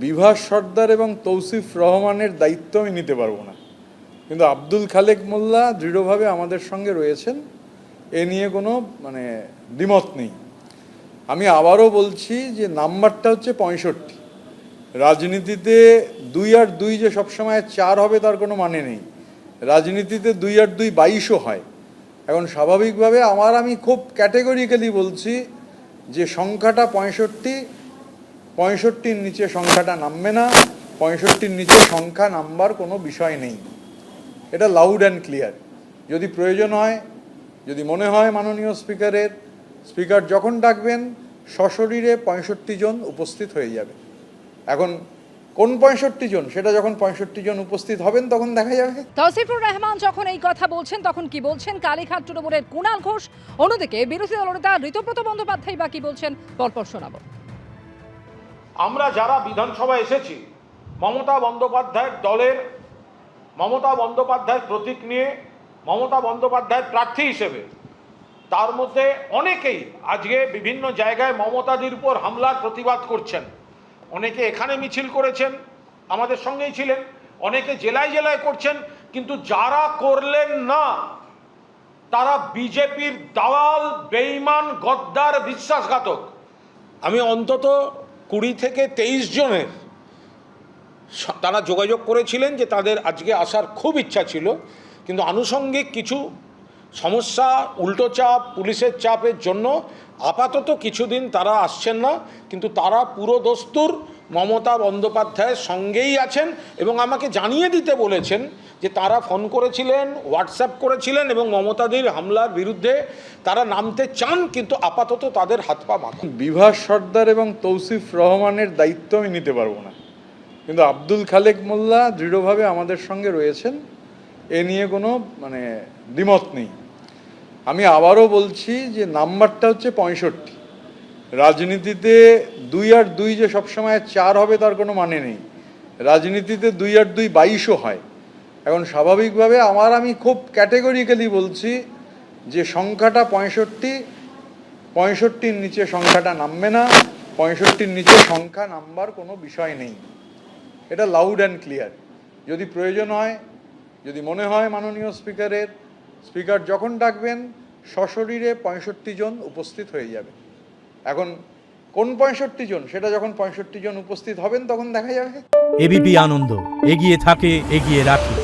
বিভাস সর্দার এবং তৌসিফ রহমানের দায়িত্ব আমি নিতে পারবো না, কিন্তু আব্দুল খালেক মোল্লা দৃঢ়ভাবে আমাদের সঙ্গে রয়েছেন, এ নিয়ে কোনো দ্বিমত নেই। আমি আবারও বলছি যে নাম্বারটা হচ্ছে 65। রাজনীতিতে 2 আর 2 যে সবসময় 4 হবে তার কোনো মানে নেই। রাজনীতিতে 2 আর 2 22ও হয়। এখন স্বাভাবিকভাবে আমি খুব ক্যাটেগরিক্যালি বলছি যে সংখ্যাটা 65-র নিচে সংখ্যাটা নামবে না, 65-র নিচে সংখ্যা নামবার কোনো বিষয় নেই। এটা লাউড অ্যান্ড ক্লিয়ার। যদি প্রয়োজন হয়, যদি মনে হয় মাননীয় স্পিকার যখন ডাকবেন সশরীরে 65 জন উপস্থিত হয়ে যাবে। এখন কোন 65 জন, সেটা যখন 65 জন উপস্থিত হবেন তখন দেখা যাবে। তৌসিফুর রহমান যখন এই কথা বলছেন তখন কি বলছেন কালীঘাট তৃণমূলের কুণাল ঘোষ, অন্যদিকে বিরোধী দলনেতা ঋতব্রত বন্দ্যোপাধ্যায় বা কি বলছেন পরপর শোনাবো। আমরা যারা বিধানসভায় এসেছি মমতা বন্দ্যোপাধ্যায়ের দলের, মমতা বন্দ্যোপাধ্যায়ের প্রতীক নিয়ে, মমতা বন্দ্যোপাধ্যায়ের প্রার্থী হিসেবে, তার মধ্যে অনেকেই আজকে বিভিন্ন জায়গায় মমতাদির উপর হামলার প্রতিবাদ করছেন। অনেকে এখানে মিছিল করেছেন, আমাদের সঙ্গেই ছিলেন, অনেকে জেলায় জেলায় করছেন, কিন্তু যারা করলেন না তারা বিজেপির দালাল, বেঈমান, গদ্দার, বিশ্বাসঘাতক। আমি অন্তত 20 থেকে 23 জনের তারা যোগাযোগ করেছিলেন যে তাদের আজকে আসার খুব ইচ্ছা ছিল, কিন্তু আনুষঙ্গিক কিছু সমস্যা, উল্টো চাপ, পুলিশের চাপের জন্য আপাতত কিছুদিন তারা আসছেন না। কিন্তু তারা পুরো দস্তুর মমতা বন্দ্যোপাধ্যায়ের সঙ্গেই আছেন এবং আমাকে জানিয়ে দিতে বলেছেন যে তারা ফোন করেছিলেন, হোয়াটসঅ্যাপ করেছিলেন এবং মমতাদির হামলার বিরুদ্ধে তারা নামতে চান, কিন্তু আপাতত তাদের হাত পা বাঁধা। বিভাস সর্দার এবং তৌসিফ রহমানের দায়িত্ব আমি নিতে পারবো না, কিন্তু আব্দুল খালেক মোল্লা দৃঢ়ভাবে আমাদের সঙ্গে রয়েছেন, এ নিয়ে কোনো দ্বিমত নেই। আমি আবারও বলছি যে নাম্বারটা হচ্ছে 65। রাজনীতিতে 2 আর 2 যে সবসময় 4 হবে তার কোনো মানে নেই। রাজনীতিতে 2 আর 2 22ও হয়। এখন স্বাভাবিকভাবে আমি খুব ক্যাটেগরিক্যালি বলছি যে সংখ্যাটা 65-র নিচে সংখ্যাটা নামবে না, 65-র নিচে সংখ্যা নামবার কোনো বিষয় নেই। এটা লাউড অ্যান্ড ক্লিয়ার। যদি প্রয়োজন হয়, যদি মনে হয় মাননীয় স্পিকার যখন ডাকবেন সশরীরে 65 জন উপস্থিত হয়ে যাবে। এখন কোন 65 জন, সেটা যখন 65 জন উপস্থিত হবেন তখন দেখা যাবে। এবিপি আনন্দ এগিয়ে থাকে, এগিয়ে রাখে।